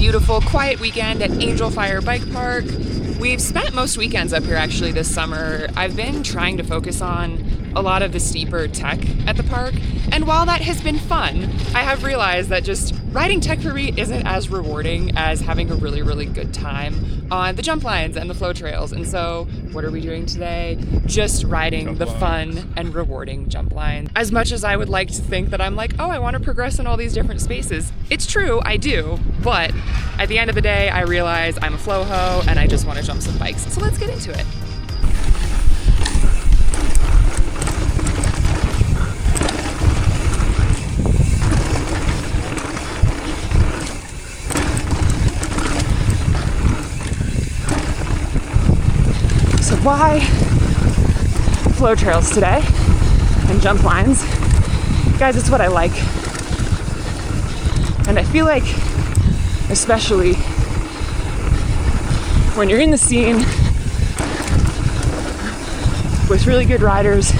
beautiful, quiet weekend at Angel Fire Bike Park. We've spent most weekends up here actually this summer. I've been trying to focus on a lot of the steeper tech at the park, and while that has been fun, I have realized that just riding tech for me isn't as rewarding as having a really, really good time on the jump lines and the flow trails. And so what are we doing today? Just riding the fun and rewarding jump line. As much as I would like to think that I'm like, oh, I want to progress in all these different spaces, it's true, I do, but at the end of the day, I realize I'm a flow ho and I just want to jump some bikes. So let's get into it. So why flow trails today and jump lines? Guys, it's what I like. And I feel like, especially when you're in the scene with really good riders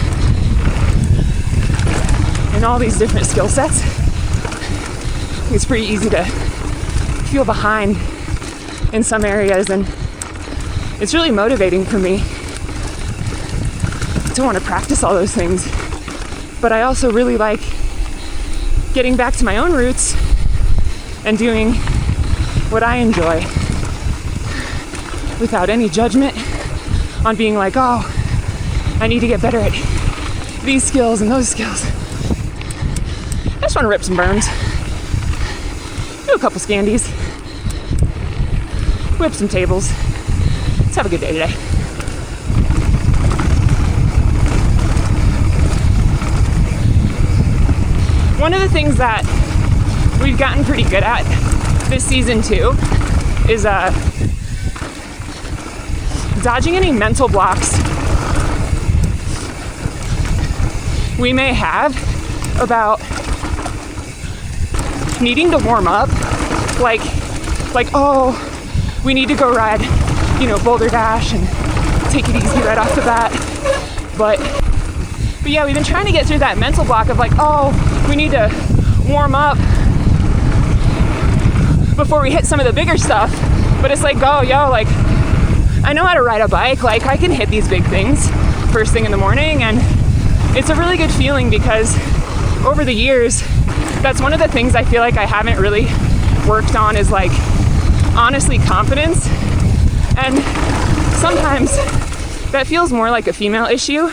and all these different skill sets, it's pretty easy to feel behind in some areas, and it's really motivating for me to want to practice all those things. But I also really like getting back to my own roots and doing what I enjoy without any judgment on being like, oh, I need to get better at these skills and those skills. I just want to rip some berms, do a couple scandies, whip some tables. Let's have a good day today. One of the things that we've gotten pretty good at this season too is dodging any mental blocks we may have about needing to warm up, like oh, we need to go ride, Boulder Dash and take it easy right off the bat. But yeah, we've been trying to get through that mental block of like, oh, we need to warm up before we hit some of the bigger stuff. But it's like, I know how to ride a bike. Like, I can hit these big things first thing in the morning, and it's a really good feeling because over the years, that's one of the things I feel like I haven't really worked on is like, honestly, confidence. And sometimes that feels more like a female issue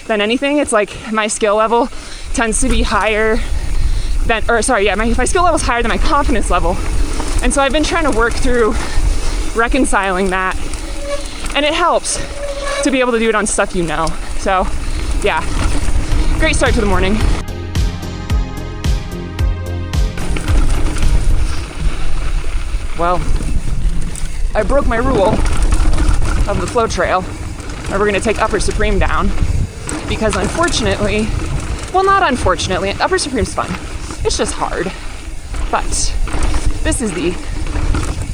than anything. It's like my skill level tends to be higher than, my skill level is higher than my confidence level. And so I've been trying to work through reconciling that. And it helps to be able to do it on stuff you know. So yeah, great start to the morning. Well, I broke my rule of the flow trail, and we're gonna take Upper Supreme down because unfortunately, Upper Supreme's fun. It's just hard. But this is the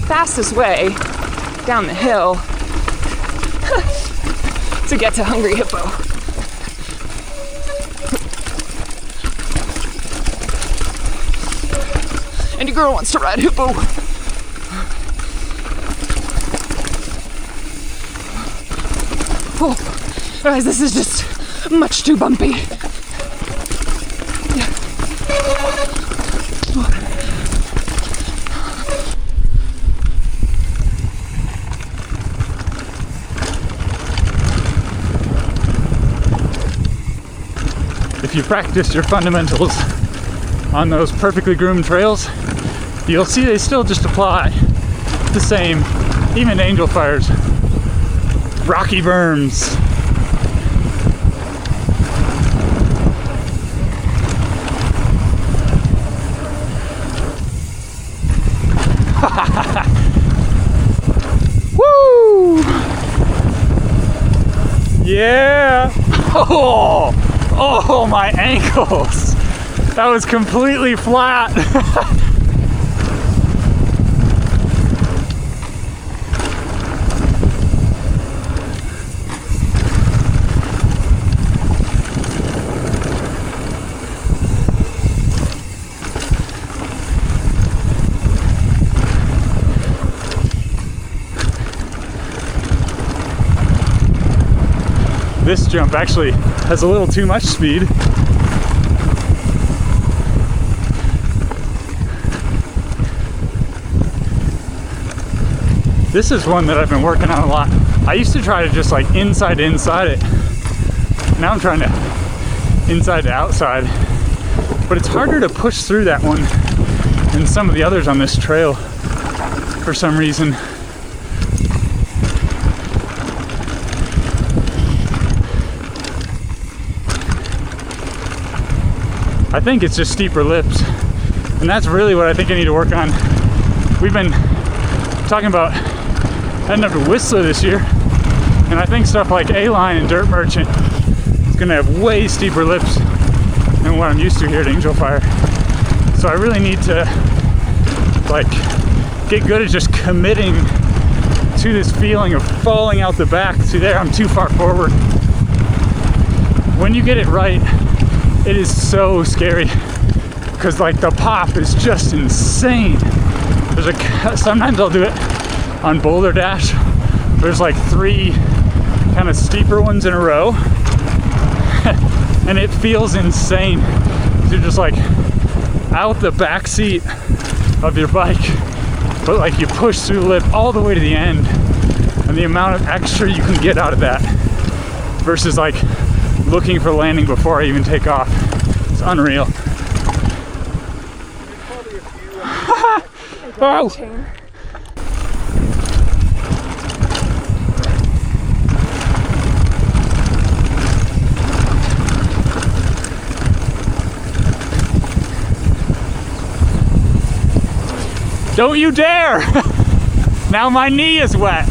fastest way down the hill to get to Hungry Hippo. And your girl wants to ride Hippo. Oh, guys, this is just much too bumpy. Yeah. If you practice your fundamentals on those perfectly groomed trails, you'll see they still just apply the same, even to Angel Fire's rocky berms. Woo! Yeah! Oh, my ankles! That was completely flat. This jump actually has a little too much speed. This is one that I've been working on a lot. I used to try to just like inside it. Now I'm trying to inside to outside. But it's harder to push through that one than some of the others on this trail for some reason. I think it's just steeper lips. And that's really what I think I need to work on. We've been talking about heading up to Whistler this year, and I think stuff like A-Line and Dirt Merchant is gonna have way steeper lips than what I'm used to here at Angel Fire. So I really need to like get good at just committing to this feeling of falling out the back. See there, I'm too far forward. When you get it right, it is so scary because like the pop is just insane. Sometimes I'll do it on Boulder Dash. There's like 3 kind of steeper ones in a row and it feels insane. You're just like out the back seat of your bike, but like you push through the lip all the way to the end, and the amount of extra you can get out of that versus like looking for landing before I even take off. It's unreal. Oh! Don't you dare! Now my knee is wet.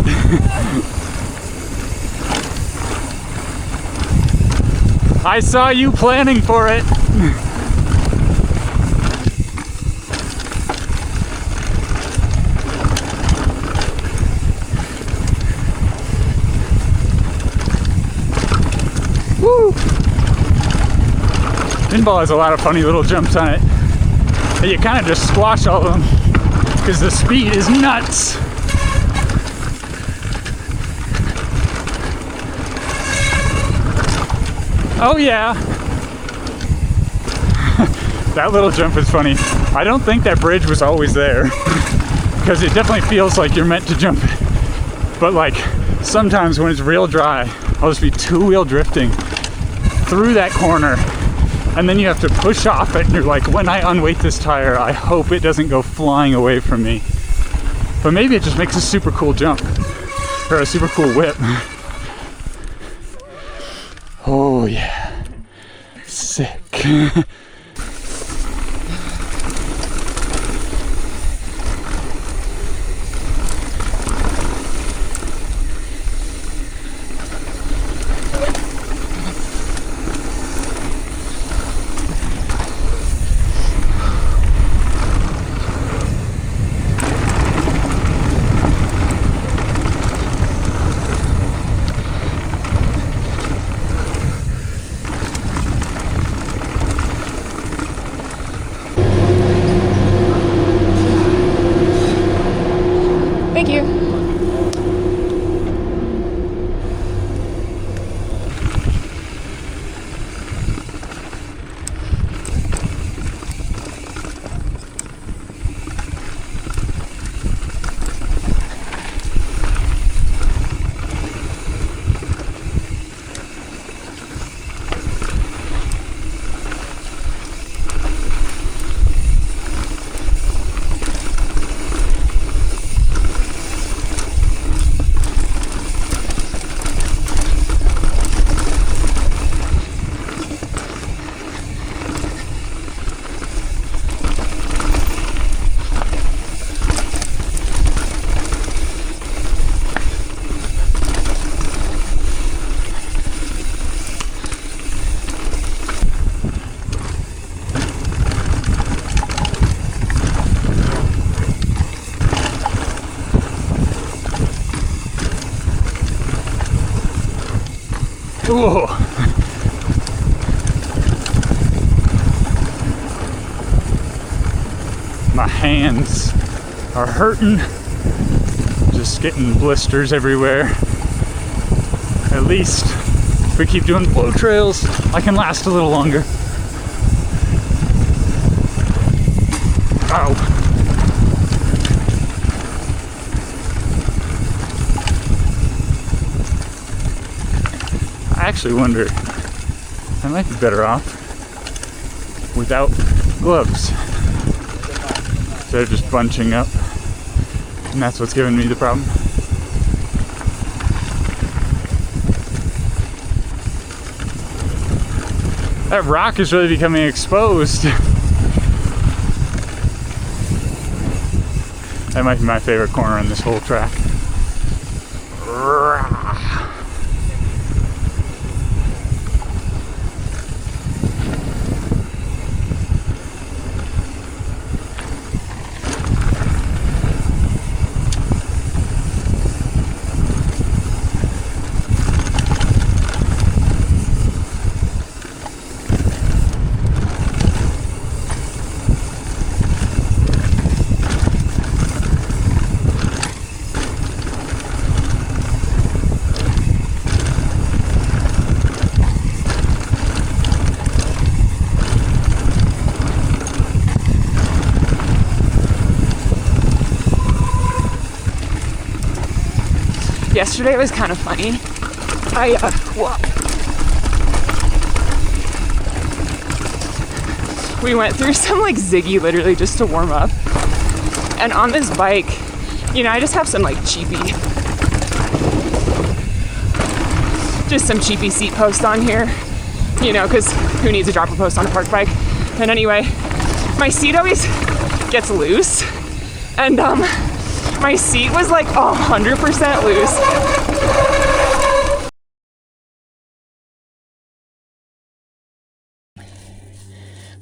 I saw you planning for it. Woo! Pinball has a lot of funny little jumps on it. And you kind of just squash all of them because the speed is nuts. Oh yeah. That little jump is funny. I don't think that bridge was always there because it definitely feels like you're meant to jump it. But like sometimes when it's real dry, I'll just be two-wheel drifting through that corner, and then you have to push off it and you're like, when I unweight this tire, I hope it doesn't go flying away from me. But maybe it just makes a super cool jump or a super cool whip. Oh yeah, sick. Thank you. Whoa. My hands are hurting, just getting blisters everywhere. At least If we keep doing flow trails, I can last a little longer. Ow. I actually wonder, I might be better off without gloves. They're just bunching up, and that's what's giving me the problem. That rock is really becoming exposed. That might be my favorite corner on this whole track. Yesterday was kind of funny. We went through some like Ziggy literally just to warm up. And on this bike, you know, I just have some like cheapy seat post on here, you know, because who needs a dropper post on a park bike? And anyway, my seat always gets loose, and my seat was like 100% loose.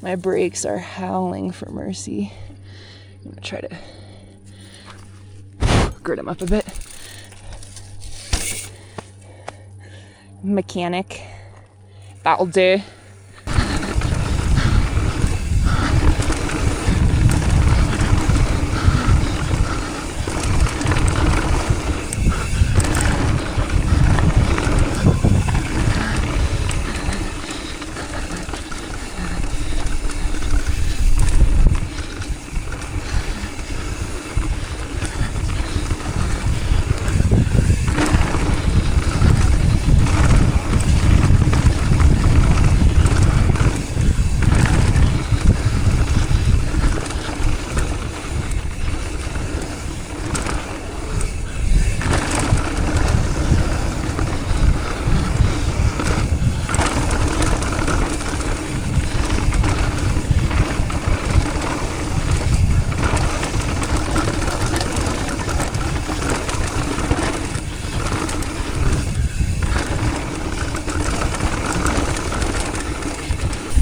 My brakes are howling for mercy. I'm gonna try to grit them up a bit. Mechanic, that'll do.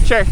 Sure.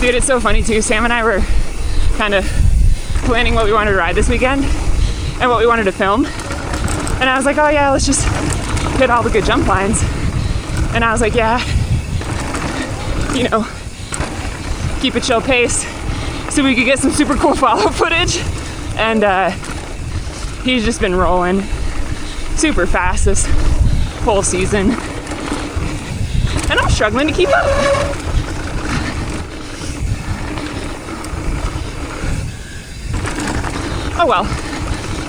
Dude, it's so funny too. Sam and I were kind of planning what we wanted to ride this weekend and what we wanted to film. And I was like, oh yeah, let's just hit all the good jump lines. And I was like, yeah, you know, keep a chill pace so we could get some super cool follow footage. And he's just been rolling super fast this whole season. And I'm struggling to keep up. Oh well,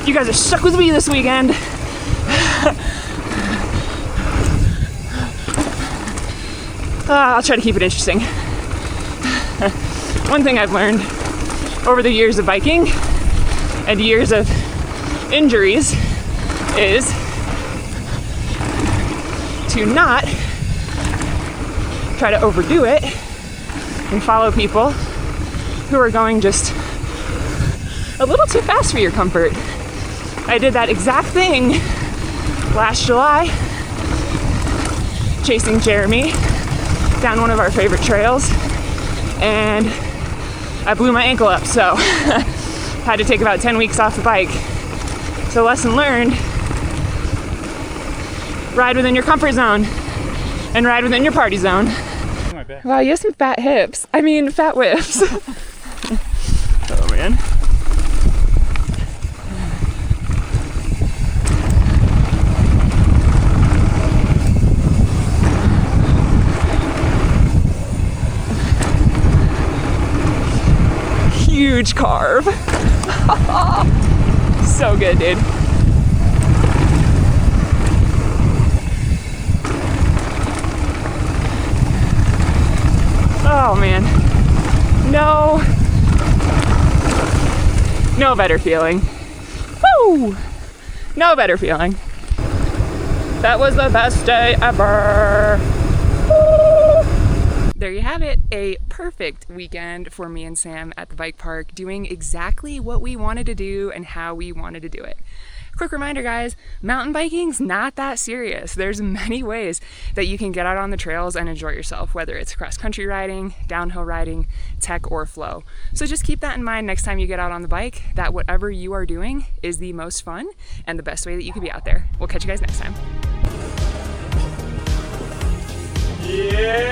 you guys are stuck with me this weekend. I'll try to keep it interesting. One thing I've learned over the years of biking and years of injuries is to not try to overdo it and follow people who are going just a little too fast for your comfort. I did that exact thing last July, chasing Jeremy down one of our favorite trails, and I blew my ankle up, so had to take about 10 weeks off the bike. So lesson learned, ride within your comfort zone and ride within your party zone. Wow, you have some fat hips. I mean, fat whips. Oh man. Huge carve. So good, dude. Oh man, no better feeling. Woo! No better feeling. That was the best day ever. Woo! There you have it, a perfect weekend for me and Sam at the bike park, doing exactly what we wanted to do and how we wanted to do it. Quick reminder, guys, mountain biking's not that serious. There's many ways that you can get out on the trails and enjoy yourself, whether it's cross-country riding, downhill riding, tech, or flow. So just keep that in mind next time you get out on the bike, that whatever you are doing is the most fun and the best way that you can be out there. We'll catch you guys next time. Yeah.